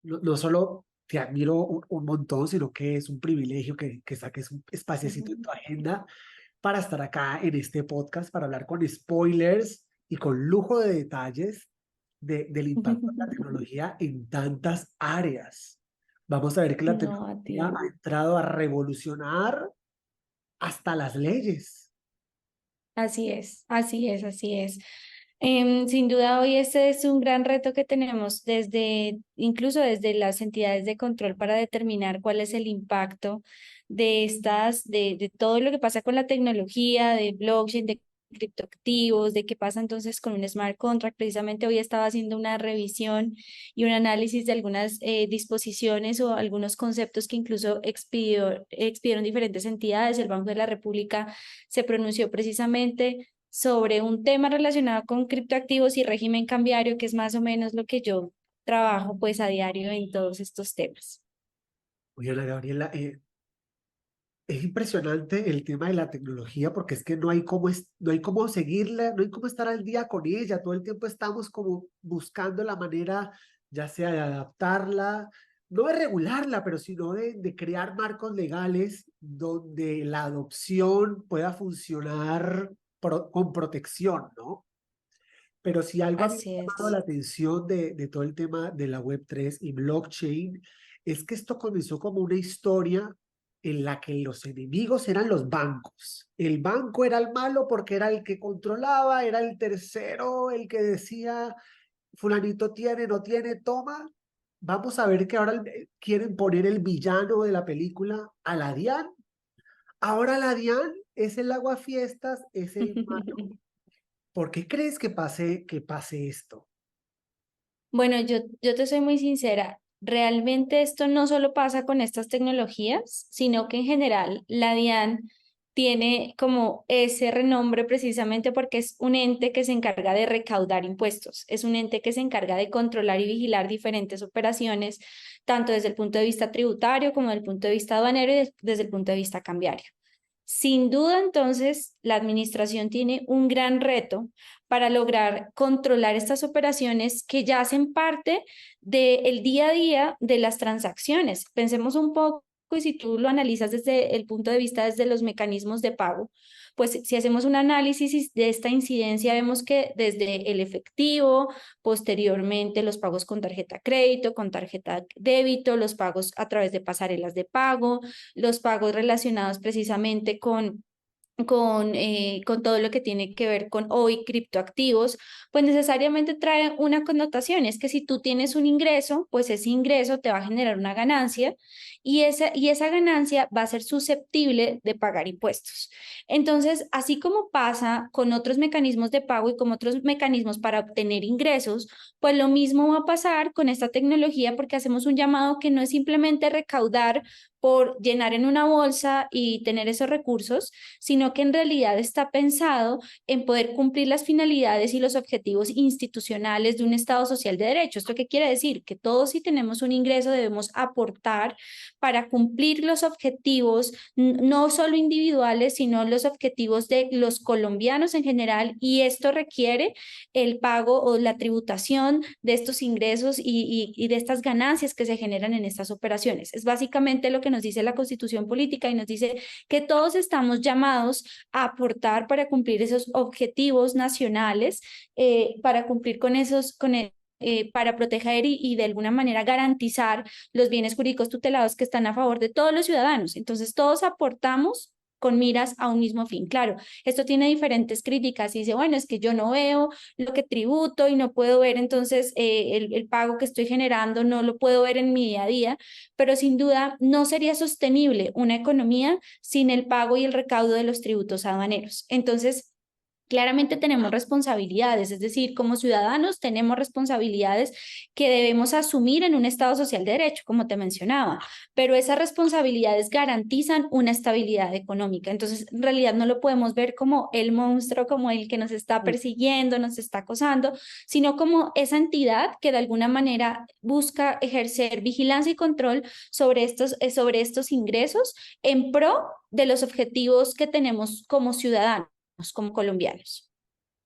no solo te admiro un montón, sino que es un privilegio que saques un espaciecito en tu agenda para estar acá en este podcast, para hablar con spoilers y con lujo de detalles del impacto de la tecnología en tantas áreas. Vamos a ver que la No, a tecnología ti. ha entrado a revolucionar hasta las leyes. Así es, así es, así es. Sin duda hoy este es un gran reto que tenemos incluso desde las entidades de control para determinar cuál es el impacto de todo lo que pasa con la tecnología, de blockchain, de criptoactivos, de qué pasa entonces con un smart contract. Precisamente hoy estaba haciendo una revisión y un análisis de algunas disposiciones o algunos conceptos que incluso expidieron diferentes entidades. El Banco de la República se pronunció precisamente sobre un tema relacionado con criptoactivos y régimen cambiario, que es más o menos lo que yo trabajo pues a diario en todos estos temas. Oye, Ana Gabriela, es impresionante el tema de la tecnología porque es que no hay cómo seguirla, no hay cómo estar al día con ella. Todo el tiempo estamos como buscando la manera, ya sea de adaptarla, no de regularla, pero sino de crear marcos legales donde la adopción pueda funcionar con protección, ¿no? Pero si algo a mí me Así ha llamado la es. atención de todo el tema de la Web3 y blockchain, es que esto comenzó como una historia en la que los enemigos eran los bancos. El banco era el malo porque era el que controlaba, era el tercero, el que decía, fulanito tiene, no tiene, toma. Vamos a ver que ahora quieren poner el villano de la película a la DIAN. Ahora la DIAN es el aguafiestas, es el malo. ¿Por qué crees que pase esto? Bueno, yo te soy muy sincera. Realmente esto no solo pasa con estas tecnologías, sino que en general la DIAN tiene como ese renombre precisamente porque es un ente que se encarga de recaudar impuestos, es un ente que se encarga de controlar y vigilar diferentes operaciones, tanto desde el punto de vista tributario como desde el punto de vista aduanero y desde el punto de vista cambiario. Sin duda, entonces, la administración tiene un gran reto para lograr controlar estas operaciones que ya hacen parte del día a día de las transacciones. Pensemos un poco, y si tú lo analizas desde el punto de vista desde los mecanismos de pago, pues si hacemos un análisis de esta incidencia, vemos que desde el efectivo, posteriormente los pagos con tarjeta crédito, con tarjeta débito, los pagos a través de pasarelas de pago, los pagos relacionados precisamente con todo lo que tiene que ver con hoy criptoactivos, pues necesariamente trae una connotación. Es que si tú tienes un ingreso, pues ese ingreso te va a generar una ganancia y esa ganancia va a ser susceptible de pagar impuestos. Entonces, así como pasa con otros mecanismos de pago y con otros mecanismos para obtener ingresos, pues lo mismo va a pasar con esta tecnología porque hacemos un llamado que no es simplemente recaudar por llenar en una bolsa y tener esos recursos, sino que en realidad está pensado en poder cumplir las finalidades y los objetivos institucionales de un Estado social de derecho. ¿Esto qué quiere decir? Que todos si tenemos un ingreso debemos aportar para cumplir los objetivos, no solo individuales, sino los objetivos de los colombianos en general, y esto requiere el pago o la tributación de estos ingresos y de estas ganancias que se generan en estas operaciones. Es básicamente lo que nos dice la Constitución Política y nos dice que todos estamos llamados a aportar para cumplir esos objetivos nacionales, para cumplir con para proteger y de alguna manera garantizar los bienes jurídicos tutelados que están a favor de todos los ciudadanos. Entonces, todos aportamos con miras a un mismo fin. Claro, esto tiene diferentes críticas y dice, bueno, es que yo no veo lo que tributo y no puedo ver entonces el pago que estoy generando, no lo puedo ver en mi día a día, pero sin duda no sería sostenible una economía sin el pago y el recaudo de los tributos aduaneros. Entonces, claramente tenemos responsabilidades, es decir, como ciudadanos tenemos responsabilidades que debemos asumir en un Estado social de derecho, como te mencionaba, pero esas responsabilidades garantizan una estabilidad económica. Entonces, en realidad no lo podemos ver como el monstruo, como el que nos está persiguiendo, nos está acosando, sino como esa entidad que de alguna manera busca ejercer vigilancia y control sobre estos ingresos en pro de los objetivos que tenemos como ciudadanos como colombianos.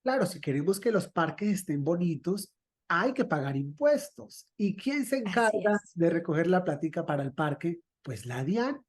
Claro, si queremos que los parques estén bonitos, hay que pagar impuestos. ¿Y quién se Así encarga es. de recoger la plática para el parque? Pues la DIAN,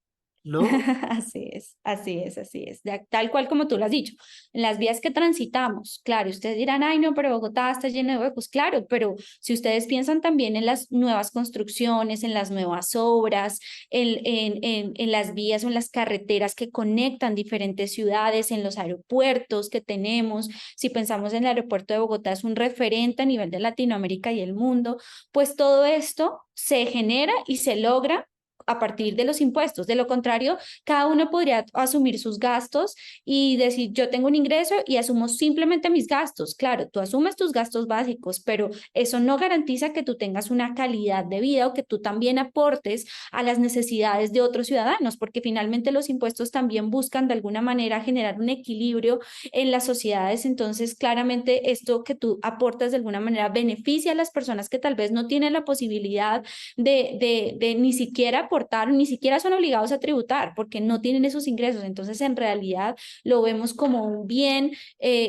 ¿no? Así es, así es, así es. Tal cual como tú lo has dicho. En las vías que transitamos, claro, ustedes dirán, ay, no, pero Bogotá está lleno de huecos. Claro, pero si ustedes piensan también en las nuevas construcciones, en las nuevas obras, en las vías o en las carreteras que conectan diferentes ciudades, en los aeropuertos que tenemos, si pensamos en el aeropuerto de Bogotá, es un referente a nivel de Latinoamérica y el mundo, pues todo esto se genera y se logra a partir de los impuestos. De lo contrario, cada uno podría asumir sus gastos y decir, yo tengo un ingreso y asumo simplemente mis gastos. Claro, tú asumes tus gastos básicos, pero eso no garantiza que tú tengas una calidad de vida o que tú también aportes a las necesidades de otros ciudadanos, porque finalmente los impuestos también buscan de alguna manera generar un equilibrio en las sociedades. Entonces, claramente esto que tú aportas de alguna manera beneficia a las personas que tal vez no tienen la posibilidad de ni siquiera aportar, ni siquiera son obligados a tributar porque no tienen esos ingresos. Entonces, en realidad lo vemos como un bien,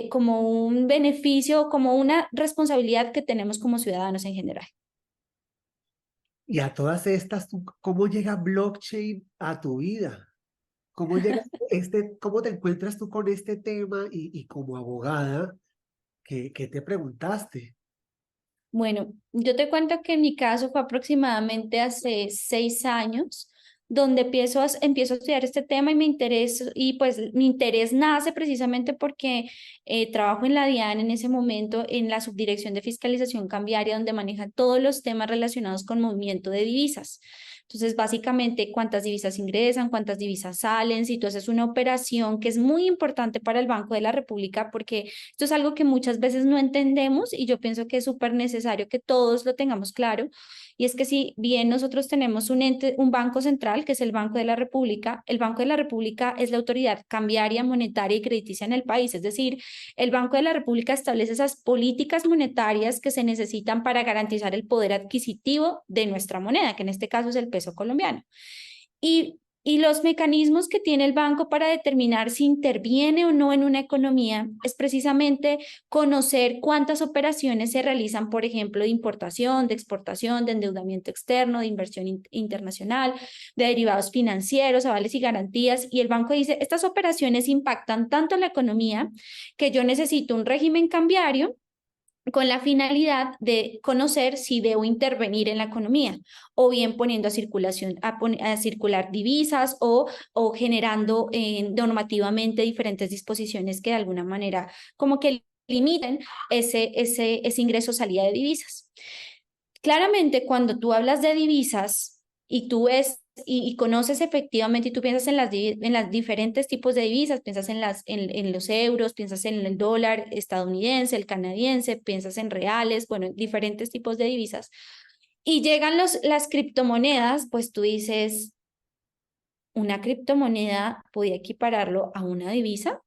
como un beneficio, como una responsabilidad que tenemos como ciudadanos en general. Y a todas estas, ¿cómo llega blockchain a tu vida? ¿Cómo llegas, cómo te encuentras tú con este tema y como abogada, qué te preguntaste? Bueno, yo te cuento que en mi caso fue aproximadamente hace 6 años, donde empiezo a estudiar este tema y me intereso, y pues mi interés nace precisamente porque trabajo en la DIAN en ese momento en la Subdirección de Fiscalización Cambiaria, donde maneja todos los temas relacionados con movimiento de divisas. Entonces, básicamente, cuántas divisas ingresan, cuántas divisas salen, si tú haces una operación que es muy importante para el Banco de la República, porque esto es algo que muchas veces no entendemos y yo pienso que es súper necesario que todos lo tengamos claro. Y es que si bien nosotros tenemos un ente, un banco central, que es el Banco de la República, el Banco de la República es la autoridad cambiaria, monetaria y crediticia en el país. Es decir, el Banco de la República establece esas políticas monetarias que se necesitan para garantizar el poder adquisitivo de nuestra moneda, que en este caso es el peso colombiano. Y los mecanismos que tiene el banco para determinar si interviene o no en una economía es precisamente conocer cuántas operaciones se realizan, por ejemplo, de importación, de exportación, de endeudamiento externo, de inversión internacional, de derivados financieros, avales y garantías. Y el banco dice, estas operaciones impactan tanto en la economía que yo necesito un régimen cambiario con la finalidad de conocer si debo intervenir en la economía, o bien poniendo a circulación, a circular divisas o generando normativamente diferentes disposiciones que de alguna manera como que limiten ese ingreso salida de divisas. Claramente, cuando tú hablas de divisas y tú ves y conoces efectivamente y tú piensas en las diferentes tipos de divisas, piensas en los euros, piensas en el dólar estadounidense, el canadiense, piensas en reales, bueno, diferentes tipos de divisas. Y llegan las criptomonedas, pues tú dices, ¿una criptomoneda podía equipararlo a una divisa?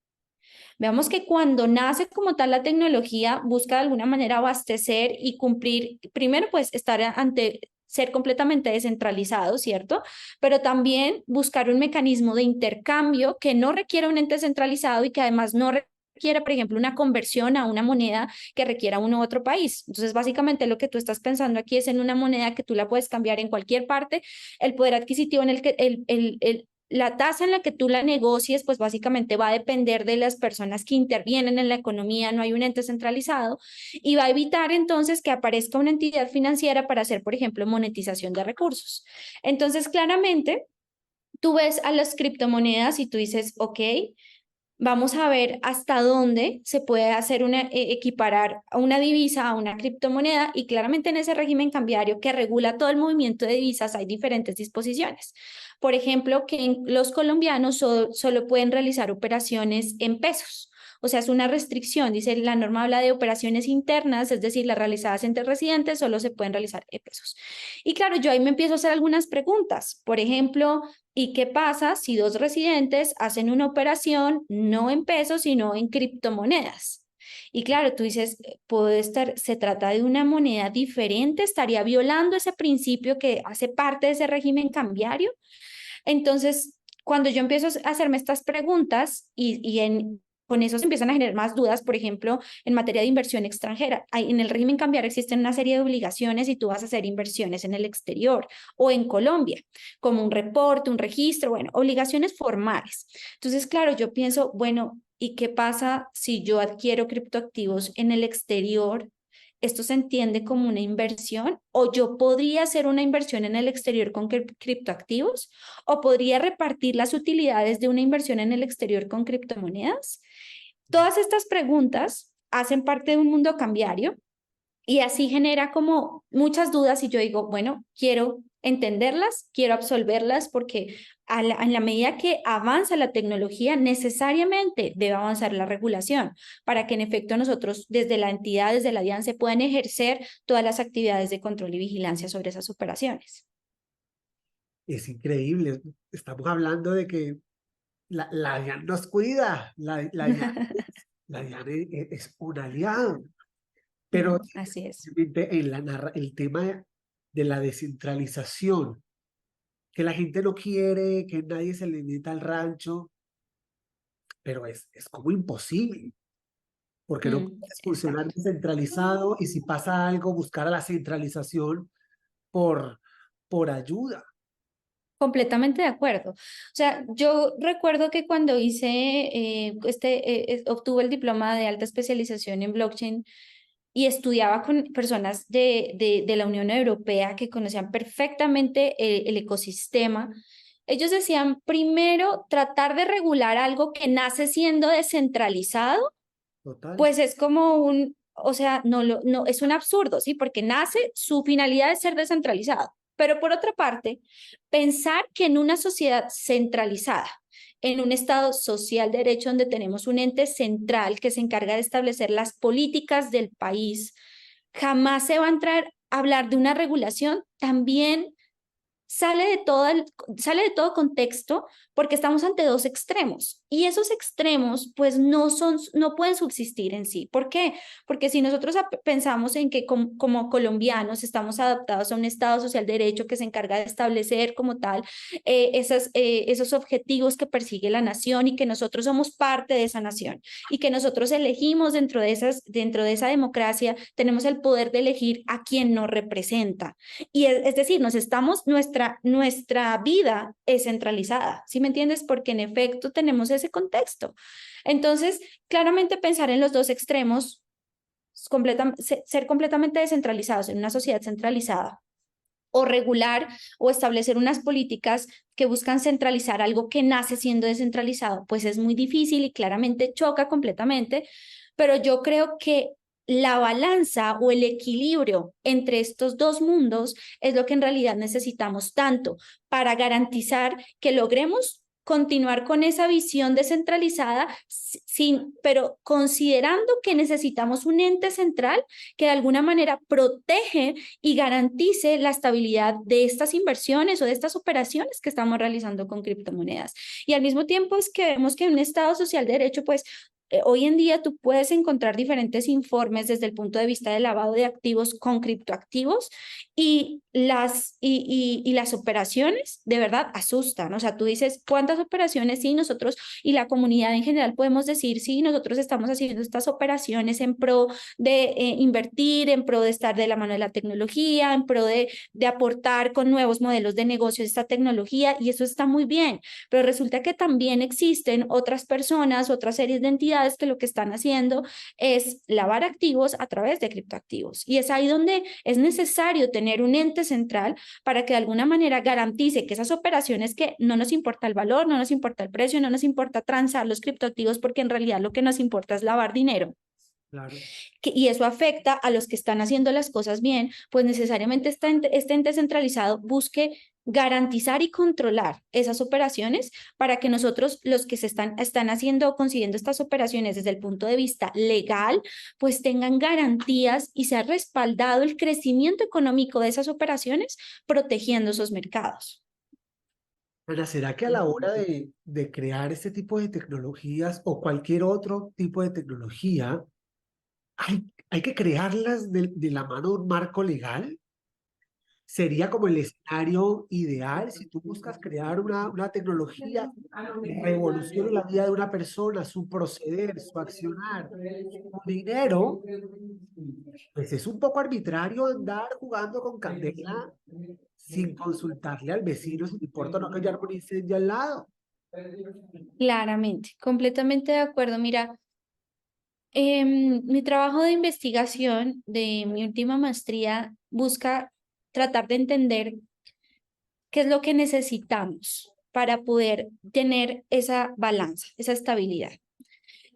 Veamos que cuando nace como tal la tecnología, busca de alguna manera abastecer y cumplir, primero pues estar ante ser completamente descentralizado, ¿cierto? Pero también buscar un mecanismo de intercambio que no requiera un ente centralizado y que además no requiera, por ejemplo, una conversión a una moneda que requiera uno u otro país. Entonces, básicamente lo que tú estás pensando aquí es en una moneda que tú la puedes cambiar en cualquier parte, el poder adquisitivo en el que la tasa en la que tú la negocies, pues básicamente va a depender de las personas que intervienen en la economía, no hay un ente centralizado, y va a evitar entonces que aparezca una entidad financiera para hacer, por ejemplo, monetización de recursos. Entonces, claramente, tú ves a las criptomonedas y tú dices, ok, vamos a ver hasta dónde se puede hacer equiparar a una divisa a una criptomoneda y claramente en ese régimen cambiario que regula todo el movimiento de divisas hay diferentes disposiciones. Por ejemplo, que los colombianos solo pueden realizar operaciones en pesos. O sea, es una restricción, dice la norma habla de operaciones internas, es decir, las realizadas entre residentes solo se pueden realizar en pesos. Y claro, yo ahí me empiezo a hacer algunas preguntas. Por ejemplo, ¿y qué pasa si dos residentes hacen una operación no en pesos, sino en criptomonedas? Y claro, tú dices, puede estar, se trata de una moneda diferente, estaría violando ese principio que hace parte de ese régimen cambiario. Entonces, cuando yo empiezo a hacerme estas preguntas con eso se empiezan a generar más dudas, por ejemplo, en materia de inversión extranjera. En el régimen cambiario existen una serie de obligaciones y tú vas a hacer inversiones en el exterior o en Colombia, como un reporte, un registro, bueno, obligaciones formales. Entonces, claro, yo pienso, bueno, ¿y qué pasa si yo adquiero criptoactivos en el exterior? ¿Esto se entiende como una inversión? ¿O yo podría hacer una inversión en el exterior con criptoactivos? ¿O podría repartir las utilidades de una inversión en el exterior con criptomonedas? Todas estas preguntas hacen parte de un mundo cambiario y así genera como muchas dudas y yo digo, bueno, quiero entenderlas, quiero absolverlas porque en la medida que avanza la tecnología, necesariamente debe avanzar la regulación para que en efecto nosotros desde la entidad, desde la DIAN, se puedan ejercer todas las actividades de control y vigilancia sobre esas operaciones. Es increíble. Estamos hablando de que la DIAN nos cuida, la DIAN es un aliado, pero Así es. en el tema de la descentralización, que la gente no quiere, que nadie se le meta al rancho, pero es como imposible, porque no puedes funcionar Exacto. descentralizado y si pasa algo, buscar a la centralización por, por ayuda. Completamente de acuerdo. O sea, yo recuerdo que cuando hice, obtuve el diploma de alta especialización en blockchain y estudiaba con personas de la Unión Europea que conocían perfectamente el ecosistema, ellos decían, primero, tratar de regular algo que nace siendo descentralizado, Total. pues es como o sea, no, es un absurdo, ¿sí? Porque nace, su finalidad es ser descentralizado. Pero por otra parte, pensar que en una sociedad centralizada, en un Estado social de derecho donde tenemos un ente central que se encarga de establecer las políticas del país, jamás se va a entrar a hablar de una regulación, también sale de todo contexto porque estamos ante dos extremos y esos extremos pues no pueden subsistir en sí. ¿Por qué? Porque si nosotros pensamos en que como colombianos estamos adaptados a un Estado social de derecho que se encarga de establecer como tal esos objetivos que persigue la nación y que nosotros somos parte de esa nación y que nosotros elegimos dentro de esa democracia, tenemos el poder de elegir a quien nos representa. Y es decir, nuestra vida es centralizada, ¿sí me entiendes? Porque en efecto tenemos ese contexto. Entonces, claramente pensar en los dos extremos, ser completamente descentralizados en una sociedad centralizada o regular o establecer unas políticas que buscan centralizar algo que nace siendo descentralizado, pues es muy difícil y claramente choca completamente, pero yo creo que la balanza o el equilibrio entre estos dos mundos es lo que en realidad necesitamos tanto para garantizar que logremos continuar con esa visión descentralizada, pero considerando que necesitamos un ente central que de alguna manera protege y garantice la estabilidad de estas inversiones o de estas operaciones que estamos realizando con criptomonedas. Y al mismo tiempo es que vemos que en un Estado social de derecho, pues hoy en día tú puedes encontrar diferentes informes desde el punto de vista de lavado de activos con criptoactivos y las operaciones de verdad asustan. O sea, tú dices, ¿cuántas operaciones? Sí, nosotros y la comunidad en general podemos decir, sí, nosotros estamos haciendo estas operaciones en pro de invertir, en pro de estar de la mano de la tecnología, en pro de aportar con nuevos modelos de negocio esta tecnología y eso está muy bien, pero resulta que también existen otras personas, otras series de entidades que lo que están haciendo es lavar activos a través de criptoactivos y es ahí donde es necesario tener un ente central para que de alguna manera garantice que esas operaciones que no nos importa el valor, no nos importa el precio, no nos importa transar los criptoactivos porque en realidad lo que nos importa es lavar dinero Claro. y eso afecta a los que están haciendo las cosas bien, pues necesariamente este ente centralizado busque garantizar y controlar esas operaciones para que nosotros, los que están haciendo o consiguiendo estas operaciones desde el punto de vista legal, pues tengan garantías y sea respaldado el crecimiento económico de esas operaciones protegiendo esos mercados. Ana, ¿será que a la hora de crear este tipo de tecnologías o cualquier otro tipo de tecnología, hay que crearlas de la mano de un marco legal? sería como el escenario ideal si tú buscas crear una tecnología que revolucione la vida de una persona, su proceder, su accionar, su dinero. Pues es un poco arbitrario andar jugando con candela sin consultarle al vecino si te importa o no callar por incendio al lado. Claramente, completamente de acuerdo. Mira, mi trabajo de investigación de mi última maestría busca tratar de entender qué es lo que necesitamos para poder tener esa balanza, esa estabilidad.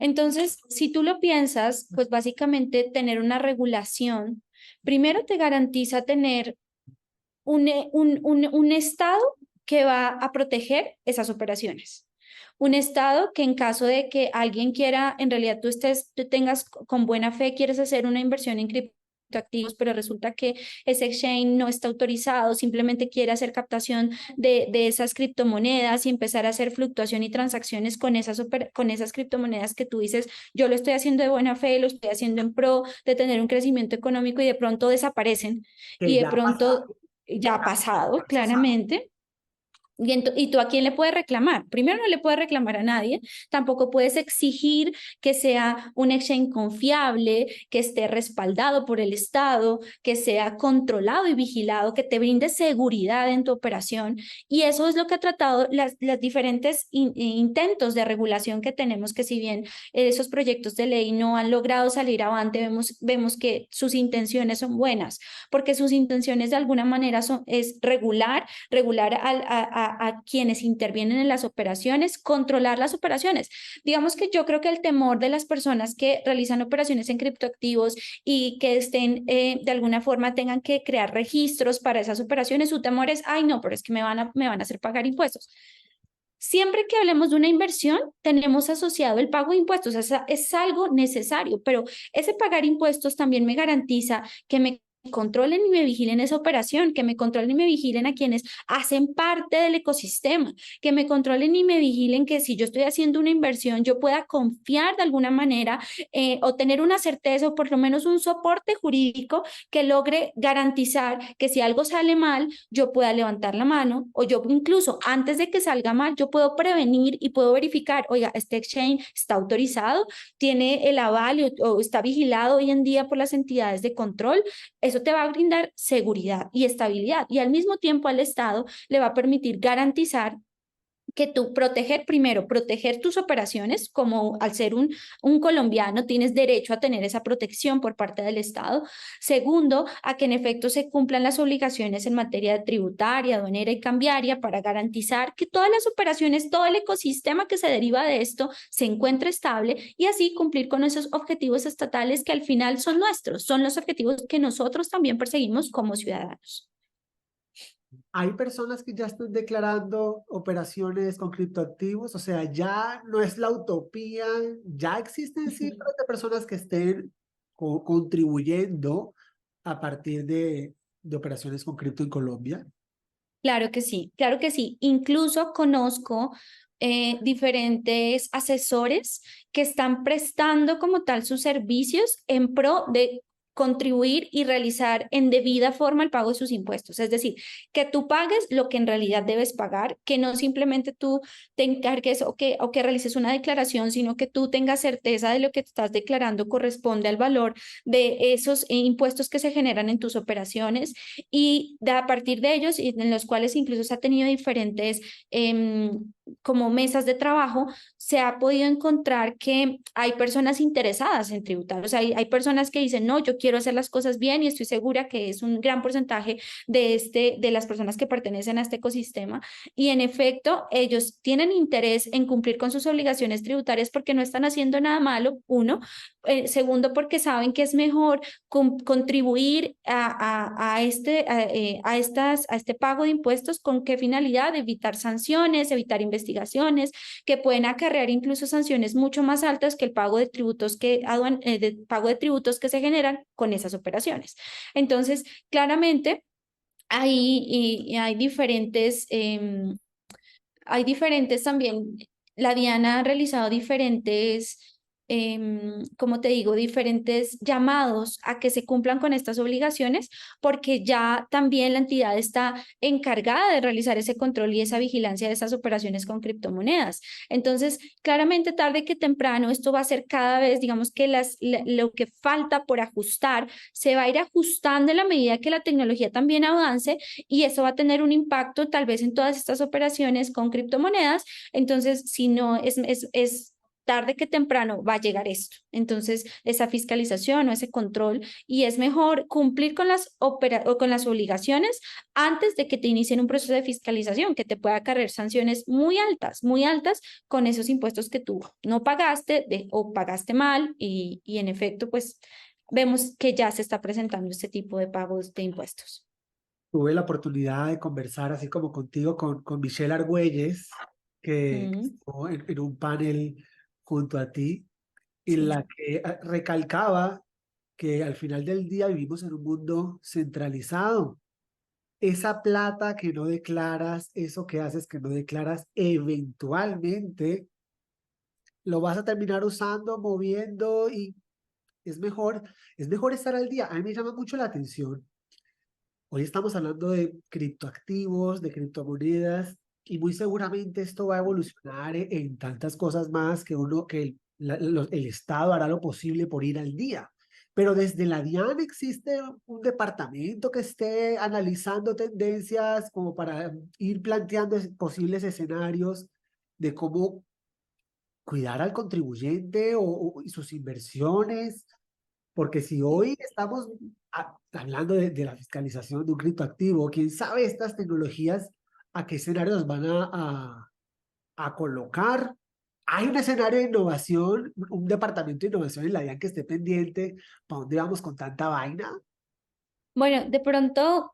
Entonces, si tú lo piensas, pues básicamente tener una regulación, primero te garantiza tener un Estado que va a proteger esas operaciones. Un Estado que en caso de que alguien quiera, en realidad tú tengas con buena fe, quieres hacer una inversión en criptoactivos, pero resulta que ese exchange no está autorizado, simplemente quiere hacer captación de esas criptomonedas y empezar a hacer fluctuación y transacciones con esas criptomonedas que tú dices, yo lo estoy haciendo de buena fe, lo estoy haciendo en pro de tener un crecimiento económico y de pronto desaparecen Que y de ya ha pasado, pronto ya ha pasado, se sabe. claramente. Y tú a quién le puedes reclamar? Primero, no le puedes reclamar a nadie, tampoco puedes exigir que sea un exchange confiable, que esté respaldado por el Estado, que sea controlado y vigilado, que te brinde seguridad en tu operación. Y eso es lo que ha tratado las diferentes intentos de regulación que tenemos, que si bien esos proyectos de ley no han logrado salir avante, vemos que sus intenciones son buenas, porque sus intenciones de alguna manera es regular a quienes intervienen en las operaciones, controlar las operaciones. Digamos que yo creo que el temor de las personas que realizan operaciones en criptoactivos y que estén de alguna forma tengan que crear registros para esas operaciones, su temor es, ay no, pero es que me van a hacer pagar impuestos. Siempre que hablemos de una inversión, tenemos asociado el pago de impuestos, es algo necesario, pero ese pagar impuestos también me garantiza que me controlen y me vigilen esa operación, que me controlen y me vigilen a quienes hacen parte del ecosistema, que me controlen y me vigilen que si yo estoy haciendo una inversión, yo pueda confiar de alguna manera o tener una certeza o por lo menos un soporte jurídico que logre garantizar que si algo sale mal, yo pueda levantar la mano o yo incluso antes de que salga mal, yo puedo prevenir y puedo verificar, oiga, este exchange está autorizado, tiene el aval o está vigilado hoy en día por las entidades de control. Eso te va a brindar seguridad y estabilidad y al mismo tiempo al Estado le va a permitir garantizar que tú proteger primero, proteger tus operaciones, como al ser un colombiano tienes derecho a tener esa protección por parte del Estado. Segundo, a que en efecto se cumplan las obligaciones en materia tributaria, aduanera y cambiaria para garantizar que todas las operaciones, todo el ecosistema que se deriva de esto se encuentre estable y así cumplir con esos objetivos estatales que al final son nuestros, son los objetivos que nosotros también perseguimos como ciudadanos. Hay personas que ya están declarando operaciones con criptoactivos, o sea, ya no es la utopía, ya existen cifras de personas que estén contribuyendo a partir de operaciones con cripto en Colombia. Claro que sí, claro que sí. Incluso conozco diferentes asesores que están prestando como tal sus servicios en pro de contribuir y realizar en debida forma el pago de sus impuestos. Es decir, que tú pagues lo que en realidad debes pagar, que no simplemente tú te encargues o que realices una declaración, sino que tú tengas certeza de lo que estás declarando corresponde al valor de esos impuestos que se generan en tus operaciones y a partir de ellos, y en los cuales incluso se ha tenido diferentes como mesas de trabajo, se ha podido encontrar que hay personas interesadas en tributar. O sea, hay personas que dicen, no, yo quiero hacer las cosas bien y estoy segura que es un gran porcentaje de las personas que pertenecen a este ecosistema. Y en efecto, ellos tienen interés en cumplir con sus obligaciones tributarias porque no están haciendo nada malo, uno. Segundo, porque saben que es mejor contribuir a este pago de impuestos. ¿Con qué finalidad? Evitar sanciones, evitar investigaciones que pueden acarrear incluso sanciones mucho más altas que el pago de pago de tributos que se generan con esas operaciones. Entonces, claramente hay diferentes también, la DIAN ha realizado diferentes como te digo, diferentes llamados a que se cumplan con estas obligaciones, porque ya también la entidad está encargada de realizar ese control y esa vigilancia de esas operaciones con criptomonedas. Entonces, claramente, tarde que temprano, esto va a ser cada vez, digamos que lo que falta por ajustar, se va a ir ajustando en la medida que la tecnología también avance y eso va a tener un impacto tal vez en todas estas operaciones con criptomonedas. Entonces, si no es tarde que temprano va a llegar esto. Entonces, esa fiscalización o ese control, y es mejor cumplir con con las obligaciones antes de que te inicien un proceso de fiscalización que te pueda acarrear sanciones muy altas con esos impuestos que tú no pagaste o pagaste mal y en efecto, pues vemos que ya se está presentando este tipo de pagos de impuestos. Tuve la oportunidad de conversar así como contigo con Michelle Argüelles, que Mm, estuvo en un panel junto a ti, en sí. la que recalcaba que al final del día vivimos en un mundo centralizado. Esa plata que no declaras, eso que haces que no declaras, eventualmente lo vas a terminar usando, moviendo y es mejor, es mejor estar al día. A mí me llama mucho la atención. Hoy estamos hablando de criptoactivos, de criptomonedas y muy seguramente esto va a evolucionar en tantas cosas más que el Estado hará lo posible por ir al día. Pero desde la DIAN existe un departamento que esté analizando tendencias como para ir planteando posibles escenarios de cómo cuidar al contribuyente y sus inversiones, porque si hoy estamos hablando de la fiscalización de un criptoactivo, quién sabe estas tecnologías a qué escenarios van a colocar. Hay un escenario de innovación, un departamento de innovación en la DIAN que esté pendiente. ¿Para dónde vamos con tanta vaina? Bueno, de pronto,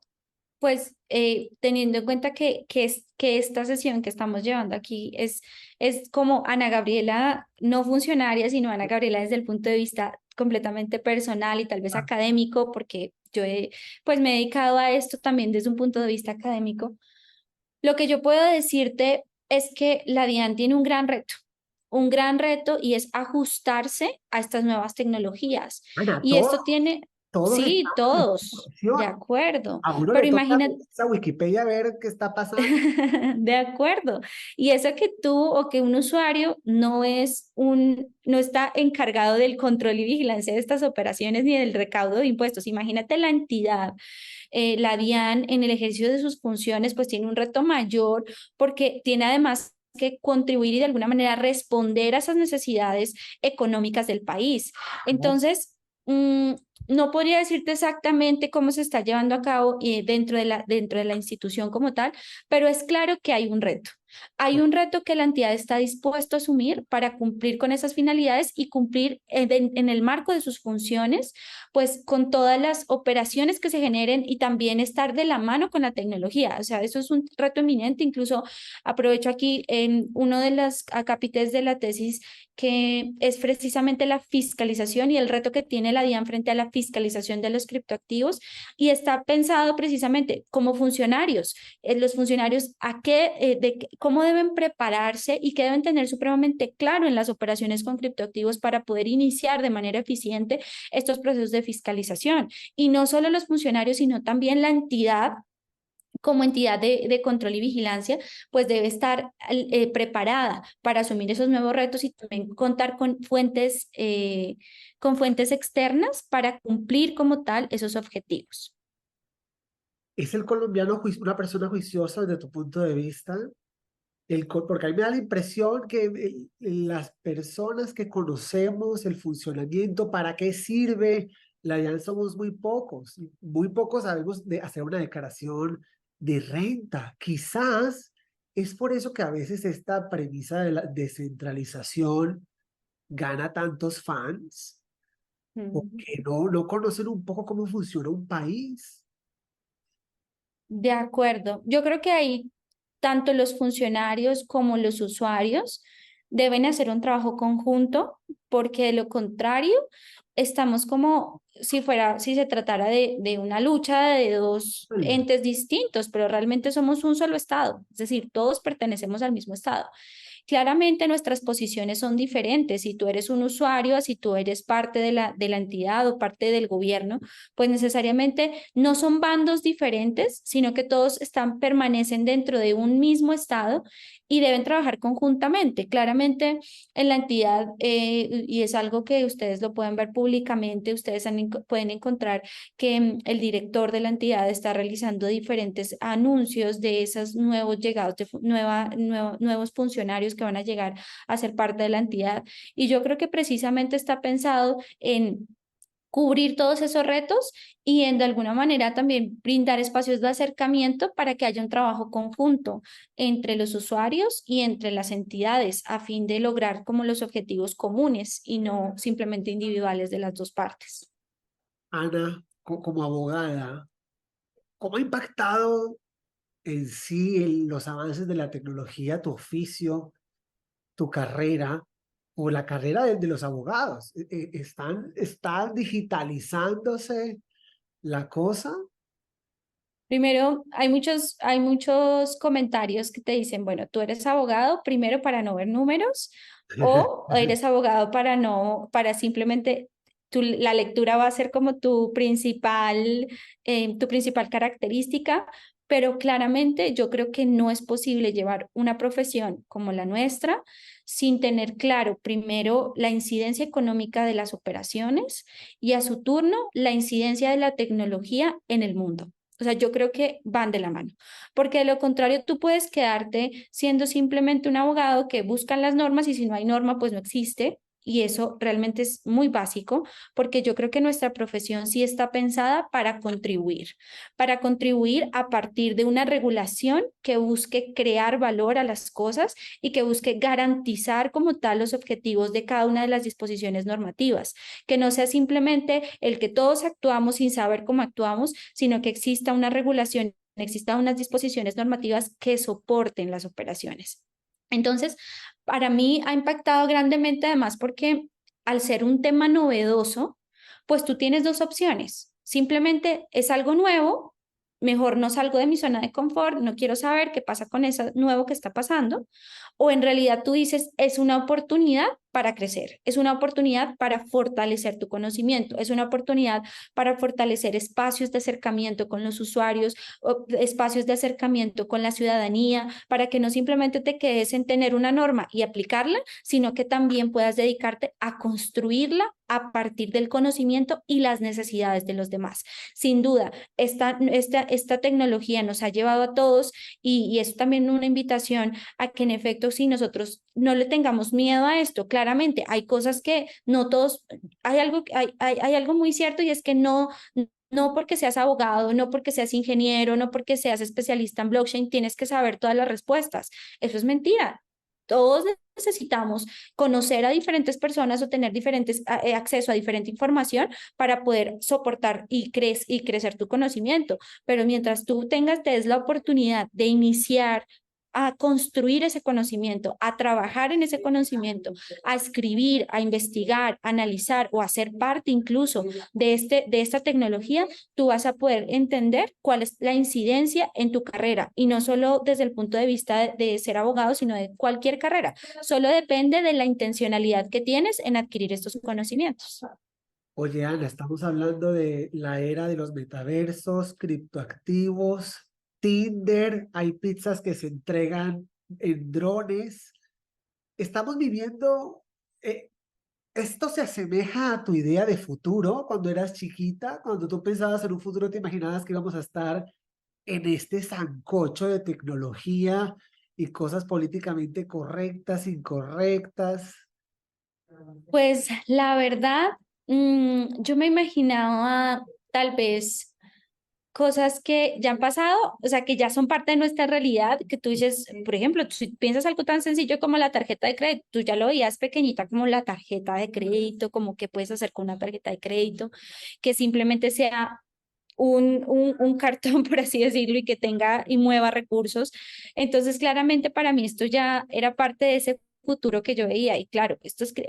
pues teniendo en cuenta que esta sesión que estamos llevando aquí es como Ana Gabriela, no funcionaria, sino Ana Gabriela desde el punto de vista completamente personal y tal vez Ah, académico, porque pues me he dedicado a esto también desde un punto de vista académico. Lo que yo puedo decirte es que la DIAN tiene un gran reto y es ajustarse a estas nuevas tecnologías. Ana, Y esto tiene, todos sí, estamos en esta todos, de situación. acuerdo, A uno le pero toca imagínate. meterse a Wikipedia a ver qué está pasando. De acuerdo. Y eso que tú o que un usuario no está encargado del control y vigilancia de estas operaciones ni del recaudo de impuestos. Imagínate la entidad, la DIAN, en el ejercicio de sus funciones, pues tiene un reto mayor porque tiene además que contribuir y de alguna manera responder a esas necesidades económicas del país. ¿No? Entonces, mm, no podría decirte exactamente cómo se está llevando a cabo dentro de la institución como tal, pero es claro que hay un reto. Hay un reto que la entidad está dispuesto a asumir para cumplir con esas finalidades y cumplir en el marco de sus funciones, pues con todas las operaciones que se generen y también estar de la mano con la tecnología. O sea, eso es un reto eminente. Incluso aprovecho aquí en uno de los acápites de la tesis que es precisamente la fiscalización y el reto que tiene la DIAN frente a la fiscalización de los criptoactivos y está pensado precisamente como funcionarios, los funcionarios cómo deben prepararse y qué deben tener supremamente claro en las operaciones con criptoactivos para poder iniciar de manera eficiente estos procesos de fiscalización. Y no solo los funcionarios, sino también la entidad como entidad de control y vigilancia, pues debe estar preparada para asumir esos nuevos retos y también contar con fuentes externas para cumplir como tal esos objetivos. ¿Es el colombiano una persona juiciosa desde tu punto de vista? Porque a mí me da la impresión que las personas que conocemos el funcionamiento, para qué sirve, la DIAN somos muy pocos sabemos de hacer una declaración de renta. Quizás es por eso que a veces esta premisa de la descentralización gana tantos fans, Mm. porque no conocen un poco cómo funciona un país. De acuerdo. Yo creo que ahí tanto los funcionarios como los usuarios deben hacer un trabajo conjunto, porque de lo contrario, estamos como si se tratara de una lucha de dos entes distintos, pero realmente somos un solo estado, es decir, todos pertenecemos al mismo estado. Claramente nuestras posiciones son diferentes. Si tú eres un usuario, si tú eres parte de la entidad o parte del gobierno, pues necesariamente no son bandos diferentes, sino que todos permanecen dentro de un mismo estado y deben trabajar conjuntamente. Claramente en la entidad, y es algo que ustedes lo pueden ver públicamente, ustedes pueden encontrar que el director de la entidad está realizando diferentes anuncios de esos nuevos llegados, de nuevos funcionarios que van a llegar a ser parte de la entidad. Y yo creo que precisamente está pensado en cubrir todos esos retos y en de alguna manera también brindar espacios de acercamiento para que haya un trabajo conjunto entre los usuarios y entre las entidades a fin de lograr como los objetivos comunes y no simplemente individuales de las dos partes. Ana, como abogada, ¿cómo ha impactado en sí los avances de la tecnología, tu oficio, tu carrera o la carrera de los abogados? ¿Está digitalizándose la cosa? Primero, hay muchos comentarios que te dicen, bueno, tú eres abogado primero para no ver números o eres abogado para no, para simplemente, la lectura va a ser como tu principal característica, pero claramente yo creo que no es posible llevar una profesión como la nuestra sin tener claro primero la incidencia económica de las operaciones y a su turno la incidencia de la tecnología en el mundo. O sea, yo creo que van de la mano, porque de lo contrario tú puedes quedarte siendo simplemente un abogado que busca las normas y si no hay norma, pues no existe. Y eso realmente es muy básico, porque yo creo que nuestra profesión sí está pensada para contribuir a partir de una regulación que busque crear valor a las cosas y que busque garantizar como tal los objetivos de cada una de las disposiciones normativas, que no sea simplemente el que todos actuamos sin saber cómo actuamos, sino que exista una regulación, existan unas disposiciones normativas que soporten las operaciones. Entonces, para mí ha impactado grandemente además porque al ser un tema novedoso, pues tú tienes dos opciones. Simplemente es algo nuevo, mejor no salgo de mi zona de confort, no quiero saber qué pasa con eso nuevo que está pasando, o en realidad tú dices, es una oportunidad para crecer, es una oportunidad para fortalecer tu conocimiento, es una oportunidad para fortalecer espacios de acercamiento con los usuarios, espacios de acercamiento con la ciudadanía, para que no simplemente te quedes en tener una norma y aplicarla, sino que también puedas dedicarte a construirla a partir del conocimiento y las necesidades de los demás. Sin duda, esta tecnología nos ha llevado a todos y es también una invitación a que en efecto, si nosotros no le tengamos miedo a esto, claramente hay cosas que no todos, hay algo muy cierto y es que no porque seas abogado, no porque seas ingeniero, no porque seas especialista en blockchain, tienes que saber todas las respuestas. Eso es mentira. Todos necesitamos conocer a diferentes personas o tener acceso a diferente información para poder soportar y crecer tu conocimiento. Pero mientras te des la oportunidad de iniciar a construir ese conocimiento, a trabajar en ese conocimiento, a escribir, a investigar, a analizar o a ser parte incluso de esta tecnología, tú vas a poder entender cuál es la incidencia en tu carrera y no solo desde el punto de vista de ser abogado, sino de cualquier carrera. Solo depende de la intencionalidad que tienes en adquirir estos conocimientos. Oye, Ana, estamos hablando de la era de los metaversos, criptoactivos, Tinder, hay pizzas que se entregan en drones. Estamos viviendo, eh, esto se asemeja a tu idea de futuro cuando eras chiquita, cuando tú pensabas en un futuro, te imaginabas que íbamos a estar en este sancocho de tecnología y cosas políticamente correctas, incorrectas. Pues la verdad, yo me imaginaba tal vez cosas que ya han pasado, o sea, que ya son parte de nuestra realidad, que tú dices, por ejemplo, si piensas algo tan sencillo como la tarjeta de crédito, tú ya lo veías pequeñita como la tarjeta de crédito, como qué puedes hacer con una tarjeta de crédito, que simplemente sea un cartón, por así decirlo, y que tenga y mueva recursos. Entonces, claramente para mí esto ya era parte de ese futuro que yo veía. Y claro,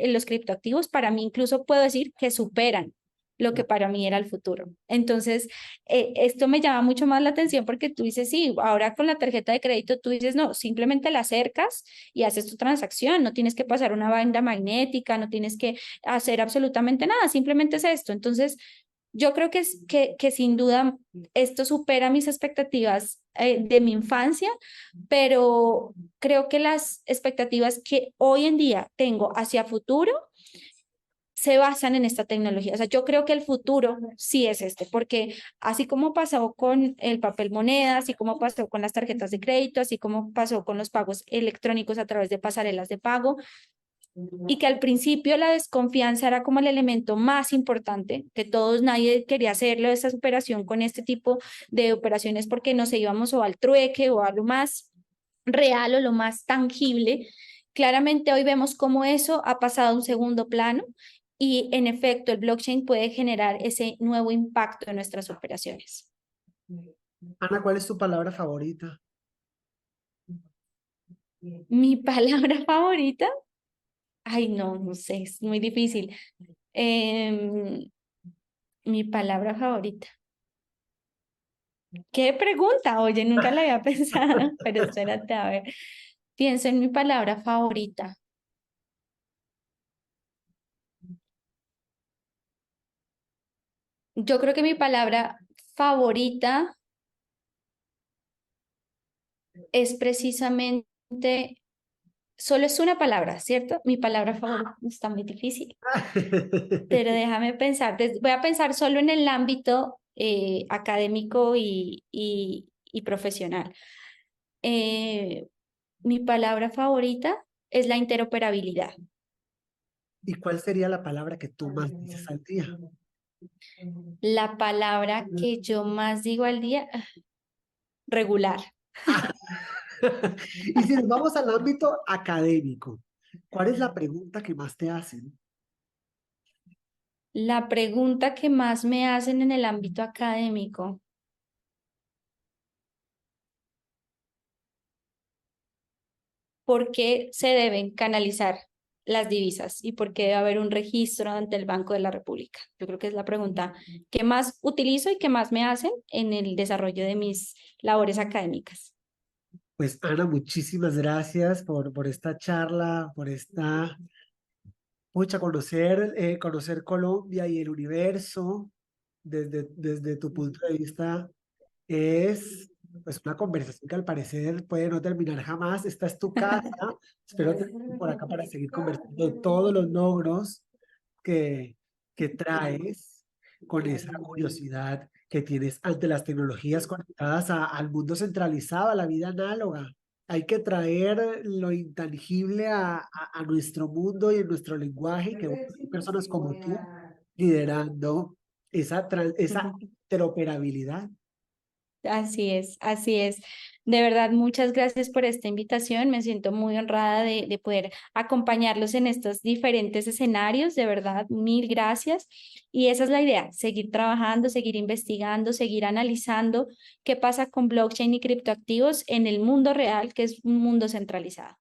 los criptoactivos para mí incluso puedo decir que superan lo que para mí era el futuro. Entonces, esto me llama mucho más la atención porque tú dices, sí, ahora con la tarjeta de crédito tú dices, no, simplemente la acercas y haces tu transacción, no tienes que pasar una banda magnética, no tienes que hacer absolutamente nada, simplemente es esto. Entonces, yo creo que sin duda esto supera mis expectativas de mi infancia, pero creo que las expectativas que hoy en día tengo hacia futuro se basan en esta tecnología. O sea, yo creo que el futuro sí es este, porque así como pasó con el papel moneda, así como pasó con las tarjetas de crédito, así como pasó con los pagos electrónicos a través de pasarelas de pago, y que al principio la desconfianza era como el elemento más importante, que todos, nadie quería hacerlo, esa operación con este tipo de operaciones porque nos íbamos o al trueque o a lo más real o lo más tangible. Claramente hoy vemos cómo eso ha pasado a un segundo plano y en efecto el blockchain puede generar ese nuevo impacto en nuestras operaciones. Ana, ¿cuál es tu palabra favorita? Mi palabra favorita, ay no, no sé, es muy difícil. Mi palabra favorita. ¿Qué pregunta? Oye, nunca la había pensado, pero espérate, a ver. Pienso en mi palabra favorita. Yo creo que mi palabra favorita es precisamente, solo es una palabra, ¿cierto? Mi palabra favorita está muy difícil, pero déjame pensar. Voy a pensar solo en el ámbito académico y profesional. Eh, Mi palabra favorita es la interoperabilidad. ¿Y cuál sería la palabra que tú más dices al día? La palabra que yo más digo al día, regular. Y si nos vamos al ámbito académico, ¿cuál es la pregunta que más te hacen? La pregunta que más me hacen en el ámbito académico, ¿por qué se deben canalizar las divisas y por qué debe haber un registro ante el Banco de la República? Yo creo que es la pregunta que más utilizo y que más me hacen en el desarrollo de mis labores académicas. Pues Ana, muchísimas gracias por esta charla, por esta, mucha conocer Colombia y el universo desde tu punto de vista. Es pues una conversación que al parecer puede no terminar jamás. Esta es tu casa. Espero tenerte por acá para seguir conversando de todos los logros que, que traes con esa curiosidad que tienes ante las tecnologías conectadas al mundo centralizado, a la vida análoga. Hay que traer lo intangible a nuestro mundo y en nuestro lenguaje, que bueno, hay personas como tú liderando esa interoperabilidad. Así es, así es. De verdad, muchas gracias por esta invitación. Me siento muy honrada de poder acompañarlos en estos diferentes escenarios. De verdad, mil gracias. Y esa es la idea, seguir trabajando, seguir investigando, seguir analizando qué pasa con blockchain y criptoactivos en el mundo real, que es un mundo centralizado.